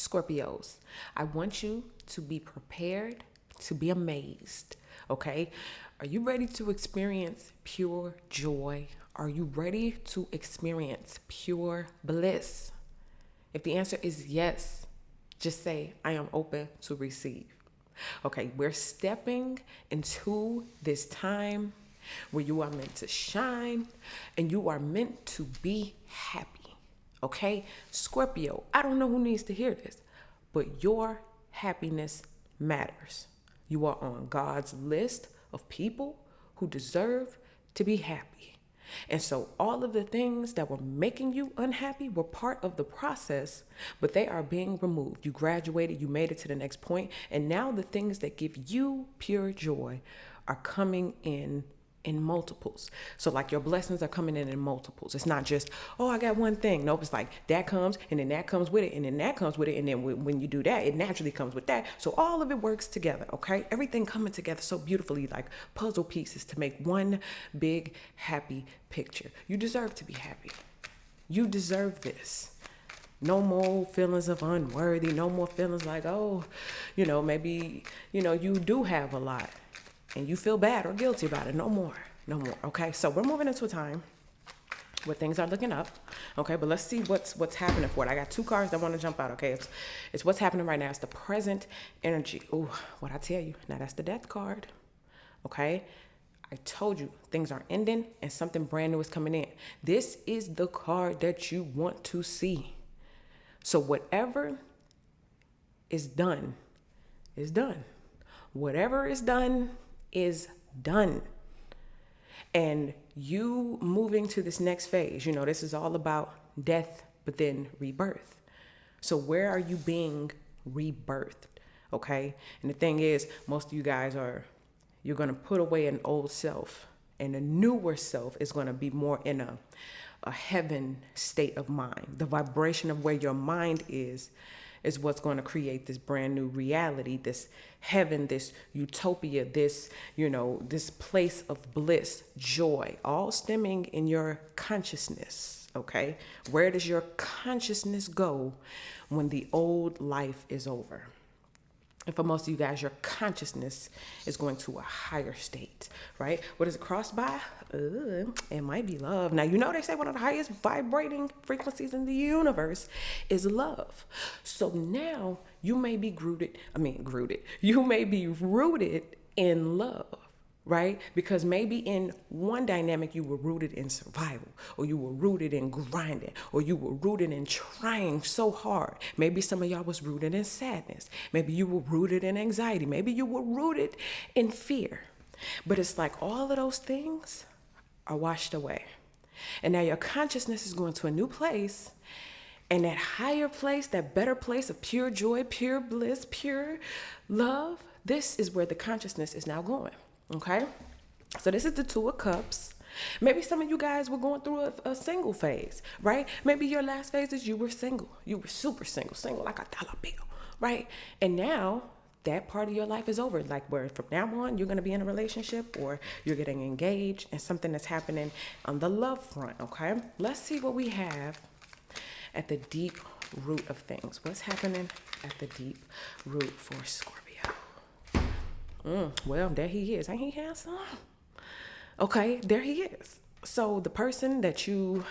Scorpios, I want you to be prepared to be amazed, okay? Are you ready to experience pure joy? Are you ready to experience pure bliss? If the answer is yes, just say, I am open to receive. Okay, we're stepping into this time where you are meant to shine and you are meant to be happy. Okay, Scorpio, I don't know who needs to hear this, but your happiness matters. You are on God's list of people who deserve to be happy. And so all of the things that were making you unhappy were part of the process, but they are being removed. You graduated, you made it to the next point, and now the things that give you pure joy are coming in multiples. So like your blessings are coming in multiples. It's not just, oh, I got one thing. Nope, it's like that comes and then that comes with it and then that comes with it. And then when you do that, it naturally comes with that. So all of it works together, okay? Everything coming together so beautifully like puzzle pieces to make one big happy picture. You deserve to be happy. You deserve this. No more feelings of unworthy. No more feelings like, oh, maybe, you do have a lot and you feel bad or guilty about it. No more. Okay, so we're moving into a time where things are looking up. Okay, but let's see what's happening for it. I got two cards that want to jump out. Okay, it's what's happening right now. It's the present energy. Oh, what I tell you. Now that's the death card. Okay, I told you things are ending and something brand new is coming in. This is the card that you want to see. So whatever is done is done. Whatever is done is done. And you moving to this next phase, this is all about death, but then rebirth. So where are you being rebirthed? Okay. And the thing is, most of you guys you're going to put away an old self and a newer self is going to be more in a heaven state of mind. The vibration of where your mind is what's going to create this brand new reality, this heaven, this utopia, this, this place of bliss, joy, all stemming in your consciousness. Okay. Where does your consciousness go when the old life is over? And for most of you guys, your consciousness is going to a higher state, right? What is it crossed by? It might be love. Now, they say one of the highest vibrating frequencies in the universe is love. So now you may be you may be rooted in love. Right? Because maybe in one dynamic you were rooted in survival, or you were rooted in grinding, or you were rooted in trying so hard. Maybe some of y'all was rooted in sadness. Maybe you were rooted in anxiety. Maybe you were rooted in fear. But it's like all of those things are washed away. And now your consciousness is going to a new place. And that higher place, that better place of pure joy, pure bliss, pure love, this is where the consciousness is now going. Okay, so this is the Two of Cups. Maybe some of you guys were going through a single phase, right? Maybe your last phase is you were single. You were super single like a dollar bill, right? And now that part of your life is over. Like where from now on, you're going to be in a relationship or you're getting engaged and something that's happening on the love front, okay? Let's see what we have at the deep root of things. What's happening at the deep root for Scorpio? Well, there he is. Ain't he handsome? Okay, there he is. So the person that you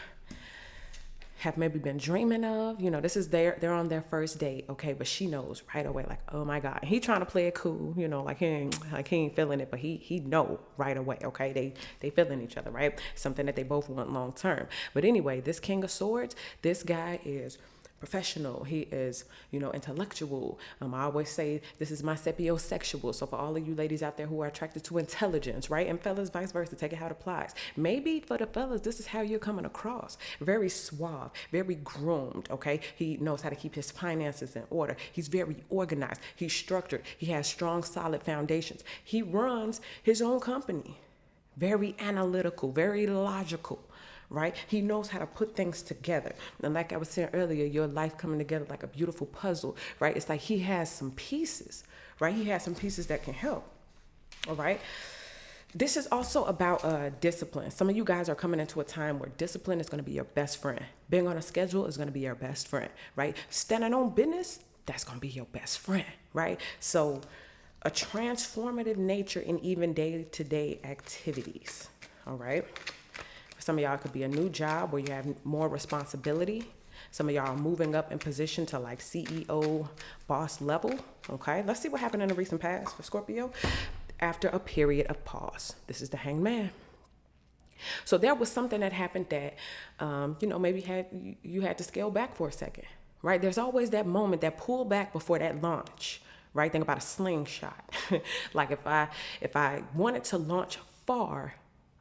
have maybe been dreaming of, this is they're on their first date, okay, but she knows right away, like, oh my God. He trying to play it cool, like he ain't feeling it, but he know right away, okay? They feeling each other, right? Something that they both want long term. But anyway, this King of Swords, this guy is professional. He is, intellectual. I always say this is my sapiosexual. So for all of you ladies out there who are attracted to intelligence, right? And fellas, vice versa, take it how it applies. Maybe for the fellas, this is how you're coming across. Very suave, very groomed, okay? He knows how to keep his finances in order. He's very organized. He's structured. He has strong, solid foundations. He runs his own company. Very analytical, very logical. Right? He knows how to put things together. And like I was saying earlier, your life coming together like a beautiful puzzle, right? It's like he has some pieces, right? He has some pieces that can help. All right. This is also about discipline. Some of you guys are coming into a time where discipline is going to be your best friend. Being on a schedule is going to be your best friend, right? Standing on business that's going to be your best friend, right? So a transformative nature in even day-to-day activities, all right? For some of y'all, it could be a new job where you have more responsibility. Some of y'all are moving up in position to like CEO, boss level, okay? Let's see what happened in the recent past for Scorpio after a period of pause. This is the Hanged Man. So there was something that happened that, maybe you had to scale back for a second, right? There's always that moment, that pull back before that launch, right? Think about a slingshot. Like if I wanted to launch far,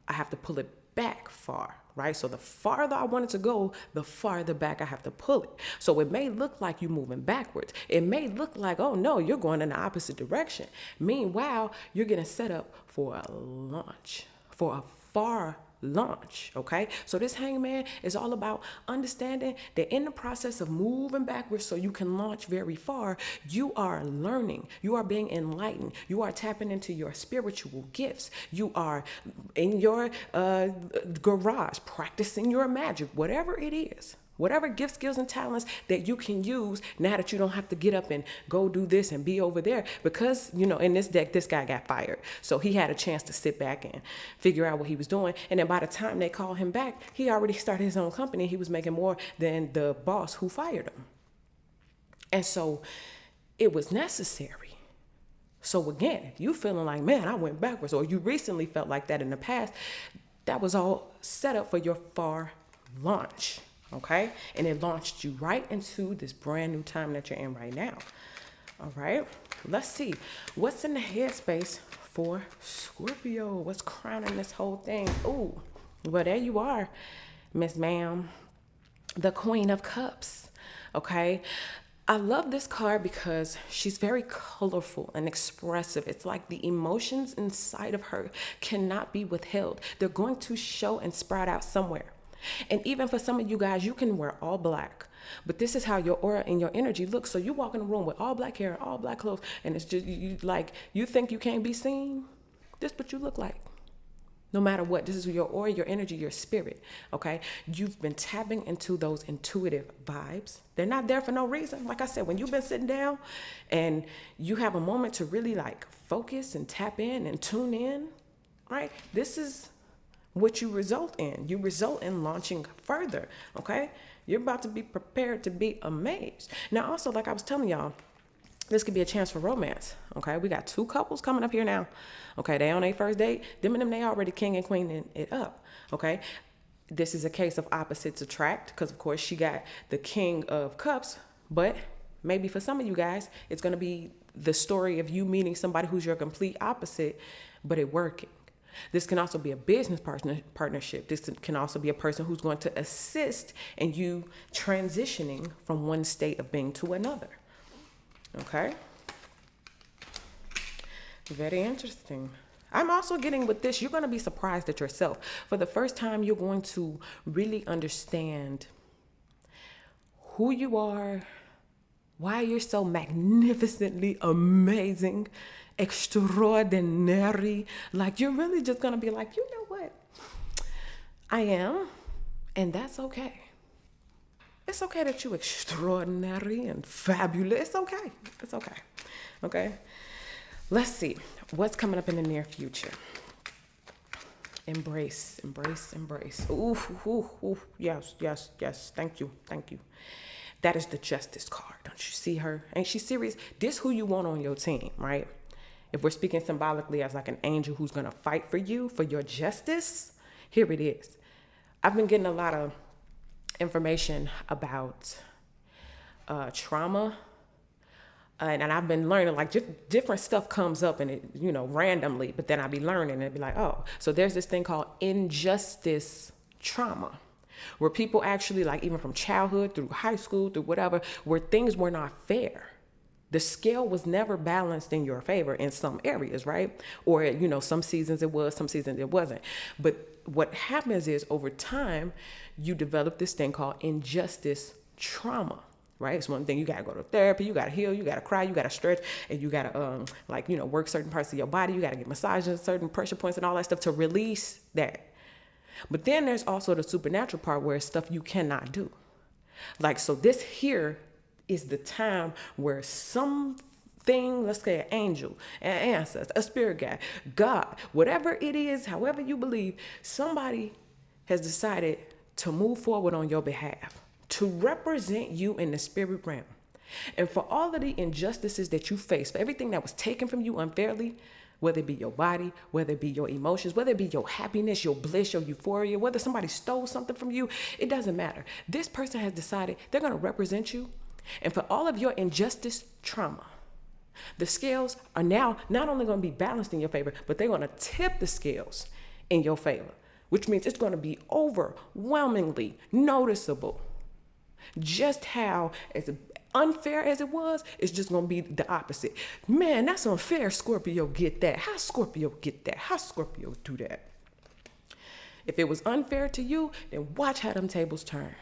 I have to pull it back far, right? So the farther I want it to go, the farther back I have to pull it. So it may look like you're moving backwards. It may look like, oh no, you're going in the opposite direction. Meanwhile, you're getting set up for a launch, for a far launch, okay? So this Hangman is all about understanding that in the process of moving backwards so you can launch very far, you are learning, you are being enlightened, you are tapping into your spiritual gifts, you are in your garage practicing your magic, whatever it is. Whatever gifts, skills, and talents that you can use now that you don't have to get up and go do this and be over there. Because, in this deck, this guy got fired. So he had a chance to sit back and figure out what he was doing. And then by the time they called him back, he already started his own company. He was making more than the boss who fired him. And so it was necessary. So again, if you feeling like, man, I went backwards, or you recently felt like that in the past, that was all set up for your far launch. Okay. And it launched you right into this brand new time that you're in right now. All right. Let's see what's in the headspace for Scorpio. What's crowning this whole thing? Ooh, well, there you are, Miss Ma'am, the Queen of Cups. Okay. I love this card because she's very colorful and expressive. It's like the emotions inside of her cannot be withheld. They're going to show and sprout out somewhere. And even for some of you guys, you can wear all black, but this is how your aura and your energy looks. So you walk in a room with all black hair and all black clothes, and it's just you think you can't be seen. This is what you look like. No matter what, this is your aura, your energy, your spirit. Okay. You've been tapping into those intuitive vibes. They're not there for no reason. Like I said, when you've been sitting down and you have a moment to really focus and tap in and tune in, right? This is what you result in. You result in launching further, okay? You're about to be prepared to be amazed. Now, also, like I was telling y'all, this could be a chance for romance, okay? We got 2 couples coming up here now, okay? They on their first date. Them and them, they already king and queen it up, okay? This is a case of opposites attract because, of course, she got the King of Cups, but maybe for some of you guys, it's going to be the story of you meeting somebody who's your complete opposite, but it working. This can also be a business partnership. This can also be a person who's going to assist in you transitioning from one state of being to another. Okay? Very interesting. I'm also getting with this, you're going to be surprised at yourself. For the first time, you're going to really understand who you are, why you're so magnificently amazing, extraordinary. Like, you're really just going to be like, you know what? I am, and that's okay. It's okay that you're extraordinary and fabulous. It's okay. It's okay. Okay? Let's see what's coming up in the near future. Embrace, embrace, embrace. Ooh, ooh, ooh. Yes, yes, yes. Thank you. Thank you. That is the Justice card. Don't you see her? Ain't she serious? This who you want on your team, right? If we're speaking symbolically as like an angel who's going to fight for you, for your justice, here it is. I've been getting a lot of information about trauma. And I've been learning, like, different stuff comes up and it, randomly, but then I'll be learning and it'd be like, oh, so there's this thing called injustice trauma, where people actually, like, even from childhood through high school, through whatever, where things were not fair. The scale was never balanced in your favor in some areas, right? Or, some seasons it was, some seasons it wasn't. But what happens is over time, you develop this thing called injustice trauma. Right? It's one thing. You got to go to therapy, you got to heal, you got to cry, you got to stretch, and you got to, work certain parts of your body. You got to get massages, certain pressure points and all that stuff to release that. But then there's also the supernatural part where it's stuff you cannot do. Like, so this here is the time where something, let's say an angel, an ancestor, a spirit guide, God, whatever it is, however you believe, somebody has decided to move forward on your behalf, to represent you in the spirit realm. And for all of the injustices that you face, for everything that was taken from you unfairly, whether it be your body, whether it be your emotions, whether it be your happiness, your bliss, your euphoria, whether somebody stole something from you, it doesn't matter. This person has decided they're going to represent you. And for all of your injustice, trauma, the scales are now not only going to be balanced in your favor, but they're going to tip the scales in your favor, which means it's going to be overwhelmingly noticeable just how as unfair as it was, it's just going to be the opposite. Man, that's unfair. Scorpio get that. How Scorpio get that? How Scorpio do that? If it was unfair to you, then watch how them tables turn.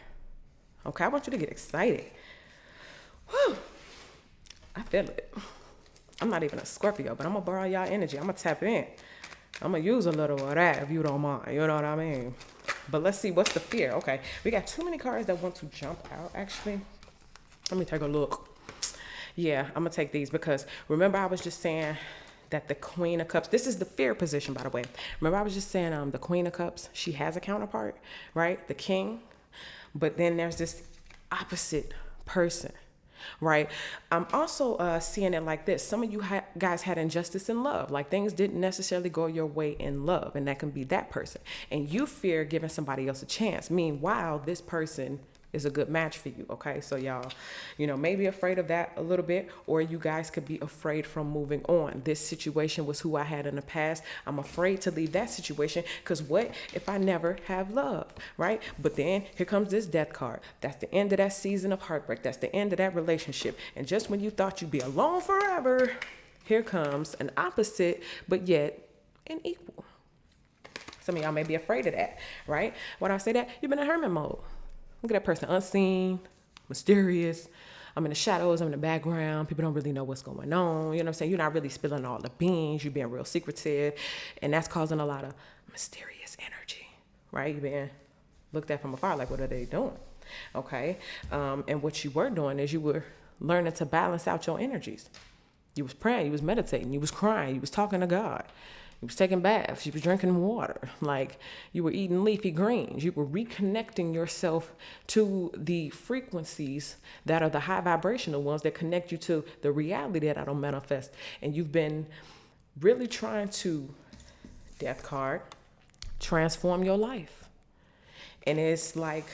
Okay, I want you to get excited. Whew. I feel it. I'm not even a Scorpio, but I'm going to borrow y'all energy. I'm going to tap in. I'm going to use a little of that if you don't mind. You know what I mean? But let's see, what's the fear? Okay, we got too many cards that want to jump out, actually. Let me take a look. Yeah, I'm going to take these because remember I was just saying that the Queen of Cups, this is the fear position, by the way. Remember I was just saying the Queen of Cups, she has a counterpart, right? The King. But then there's this opposite person, right? I'm also seeing it like this. Some of you guys had injustice in love, like things didn't necessarily go your way in love, and that can be that person. And you fear giving somebody else a chance. Meanwhile, this person is a good match for you, okay? So y'all, maybe afraid of that a little bit, or you guys could be afraid from moving on. This situation was who I had in the past. I'm afraid to leave that situation because what if I never have love, right? But then here comes this death card. That's the end of that season of heartbreak. That's the end of that relationship. And just when you thought you'd be alone forever, here comes an opposite, but yet an equal. Some of y'all may be afraid of that, right? When I say that, you've been in hermit mode. Look at that person, unseen, mysterious. I'm in the shadows, I'm in the background. People don't really know what's going on. You know what I'm saying? You're not really spilling all the beans. You're being real secretive. And that's causing a lot of mysterious energy, right? You're being looked at from afar, like, what are they doing? Okay. And what you were doing is you were learning to balance out your energies. You was praying, you was meditating, you was crying, you was talking to God. You was taking baths, you was drinking water, like you were eating leafy greens. You were reconnecting yourself to the frequencies that are the high vibrational ones that connect you to the reality that'll manifest. And you've been really trying to, death card, transform your life. And it's like,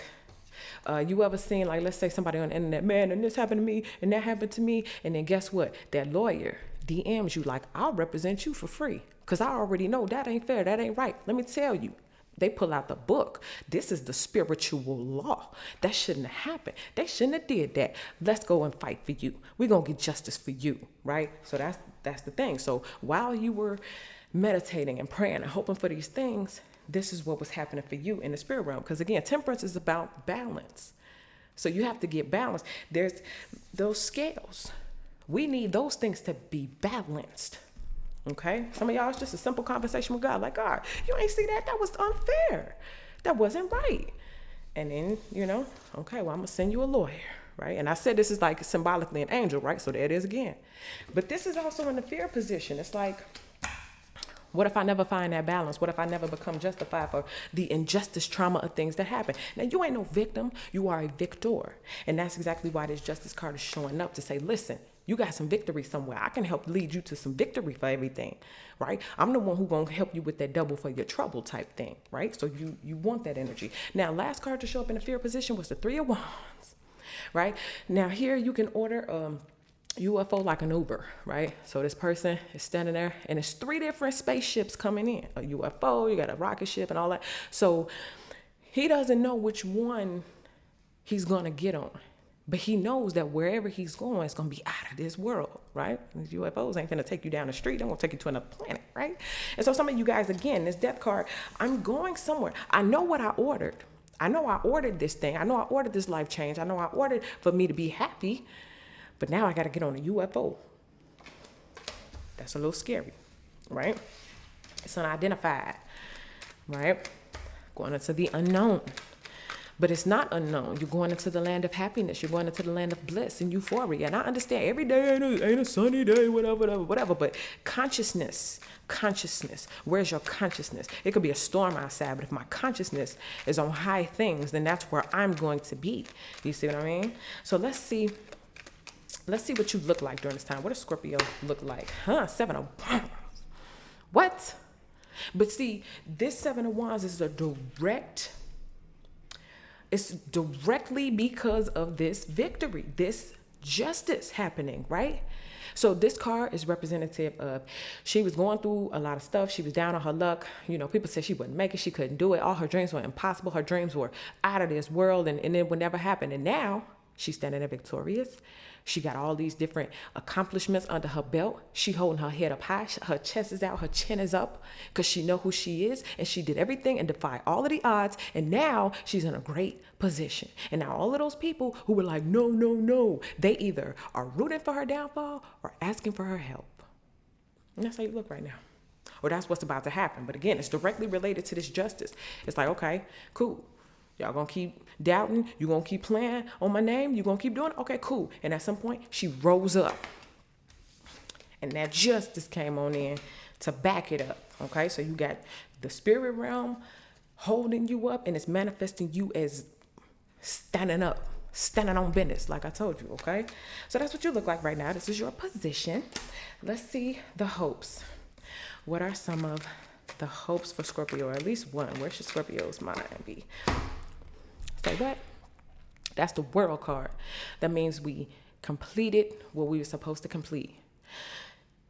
you ever seen, like, let's say somebody on the internet, man, and this happened to me, and that happened to me, and then guess what? That lawyer DMs you like, I'll represent you for free, because I already know that ain't fair, that ain't right. Let me tell you. They pull out the book. This is the spiritual law. That shouldn't have happened. They shouldn't have did that. Let's go and fight for you. We're going to get justice for you, right? So that's the thing. So while you were meditating and praying and hoping for these things, this is what was happening for you in the spirit realm. Because again, temperance is about balance. So you have to get balanced. There's those scales. We need those things to be balanced. Okay? Some of y'all, it's just a simple conversation with God. Like, God, you ain't see that? That was unfair. That wasn't right. And then, okay, well, I'm going to send you a lawyer, right? And I said this is like symbolically an angel, right? So there it is again. But this is also in the fear position. It's like, what if I never find that balance? What if I never become justified for the injustice, trauma of things that happen? Now, you ain't no victim. You are a victor. And that's exactly why this justice card is showing up to say, listen, you got some victory somewhere. I can help lead you to some victory for everything, right? I'm the one who's going to help you with that double for your trouble type thing, right? So you want that energy. Now, last card to show up in the fear position was the 3 of Wands, right? Now, here you can order UFO like an Uber, right? So this person is standing there and it's 3 different spaceships coming in. A UFO, you got a rocket ship and all that. So he doesn't know which one he's going to get on. But he knows that wherever he's going, it's going to be out of this world, right? These UFOs ain't going to take you down the street. They're going to take you to another planet, right? And so some of you guys, again, this death card, I'm going somewhere. I know what I ordered. I know I ordered this thing. I know I ordered this life change. I know I ordered for me to be happy. But now I got to get on a UFO. That's a little scary, right? It's unidentified, right? Going into the unknown. But it's not unknown. You're going into the land of happiness. You're going into the land of bliss and euphoria. And I understand every day ain't a sunny day, whatever. But consciousness. Where's your consciousness? It could be a storm outside, but if my consciousness is on high things, then that's where I'm going to be. You see what I mean? So let's see what you look like during this time. What does Scorpio look like? 7 of Wands. What? But see, this 7 of Wands is it's directly because of this victory, this justice happening, right? So this card is representative of, she was going through a lot of stuff. She was down on her luck. You know, people said she wouldn't make it. She couldn't do it. All her dreams were impossible. Her dreams were out of this world, and it would never happen. And now she's standing there victorious. She got all these different accomplishments under her belt. She holding her head up high. Her chest is out. Her chin is up because she know who she is. And she did everything and defied all of the odds. And now she's in a great position. And now all of those people who were like, no, they either are rooting for her downfall or asking for her help. And that's how you look right now. Or that's what's about to happen. But again, it's directly related to this justice. It's like, okay, cool. Y'all gonna keep doubting? You gonna keep playing on my name? You gonna keep doing it? Okay, cool. And at some point, she rose up. And that justice came on in to back it up. Okay, so you got the spirit realm holding you up, and it's manifesting you as standing up, standing on business, like I told you, okay? So that's what you look like right now. This is your position. Let's see the hopes. What are some of the hopes for Scorpio, or at least one? Where should Scorpio's mind be? Say what? That's the World card. That means we completed what we were supposed to complete.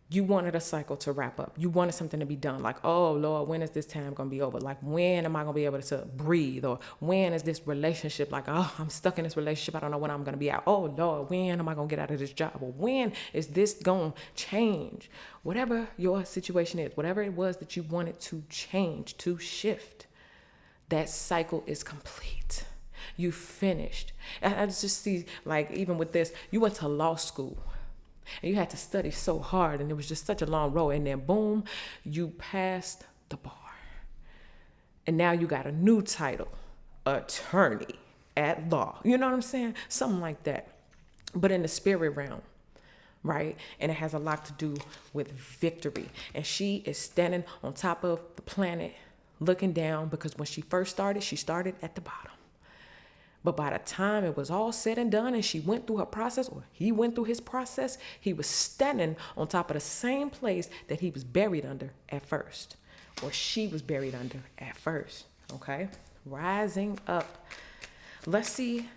You wanted a cycle to wrap up. You wanted something to be done. Like, oh, Lord, when is this time going to be over? Like, when am I going to be able to breathe? Or when is this relationship? Like, oh, I'm stuck in this relationship. I don't know when I'm going to be out. Oh, Lord, when am I going to get out of this job? Or when is this going to change? Whatever your situation is, whatever it was that you wanted to change, to shift, that cycle is complete. You finished. And I just see, like, even with this, you went to law school. And you had to study so hard, and it was just such a long road. And then boom, you passed the bar. And now you got a new title, attorney at law. You know what I'm saying? Something like that. But in the spirit realm, right? And it has a lot to do with victory. And she is standing on top of the planet, looking down, because when she first started, she started at the bottom. But by the time it was all said and done and she went through her process, or he went through his process, he was standing on top of the same place that he was buried under at first, or she was buried under at first, okay? Rising up. Let's see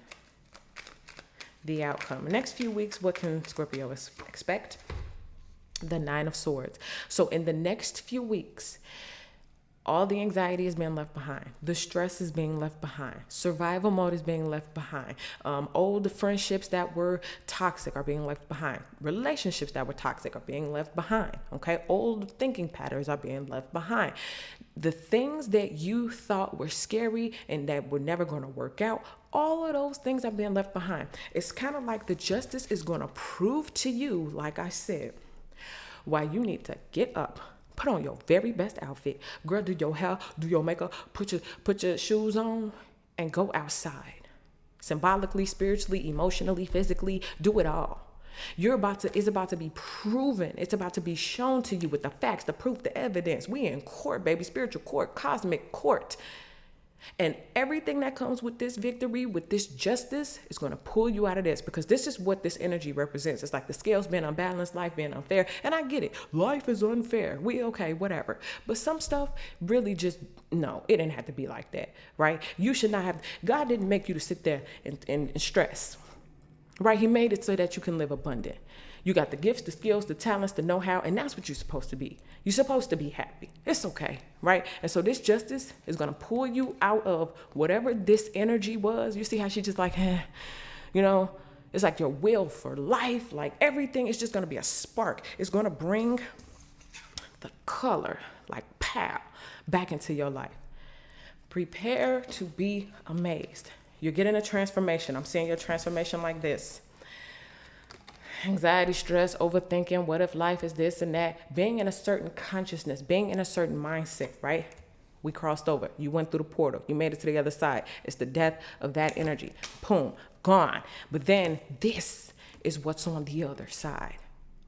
the outcome. Next few weeks, what can Scorpio expect? The 9 of Swords. So in the next few weeks, all the anxiety is being left behind. The stress is being left behind. Survival mode is being left behind. Old friendships that were toxic are being left behind. Relationships that were toxic are being left behind. Okay, old thinking patterns are being left behind. The things that you thought were scary and that were never going to work out, all of those things are being left behind. It's kind of like the justice is going to prove to you, like I said, why you need to get up. Put on your very best outfit. Girl, do your hair, do your makeup, put your shoes on and go outside. Symbolically, spiritually, emotionally, physically, do it all. It's about to be proven. It's about to be shown to you with the facts, the proof, the evidence. We in court, baby, spiritual court, cosmic court. And everything that comes with this victory, with this justice, is going to pull you out of this, because this is what this energy represents. It's like the scales being unbalanced, life being unfair. And I get it. Life is unfair. Okay, whatever. But some stuff really just, no, it didn't have to be like that, right? You should not have, God didn't make you to sit there and stress, right? He made it so that you can live abundant. You got the gifts, the skills, the talents, the know-how, and that's what you're supposed to be. You're supposed to be happy. It's okay, right? And so this justice is going to pull you out of whatever this energy was. You see how she just like, you know, it's like your will for life, like everything is just going to be a spark. It's going to bring the color, like pow, back into your life. Prepare to be amazed. You're getting a transformation. I'm seeing your transformation like this. Anxiety, stress, overthinking, what if life is this and that, being in a certain consciousness, being in a certain mindset, right? We crossed over. You went through the portal. You made it to the other side. It's the death of that energy. Boom, gone. But then this is what's on the other side.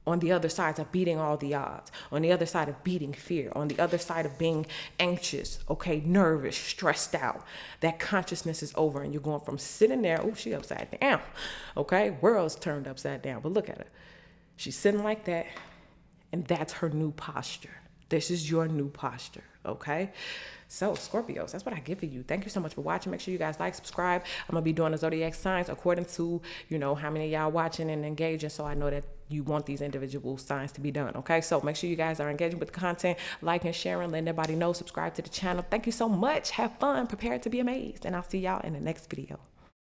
On the other side of beating all the odds. On the other side of beating fear. On the other side of being anxious, okay, nervous, stressed out. That consciousness is over and you're going from sitting there, oh, she upside down, okay? World's turned upside down, but look at her. She's sitting like that, and that's her new posture. This is your new posture, okay? So, Scorpios, that's what I give for you. Thank you so much for watching. Make sure you guys like, subscribe. I'm going to be doing the zodiac signs according to, how many of y'all watching and engaging, so I know that you want these individual signs to be done, okay? So, make sure you guys are engaging with the content, liking, sharing, letting everybody know, subscribe to the channel. Thank you so much. Have fun. Prepare to be amazed, and I'll see y'all in the next video.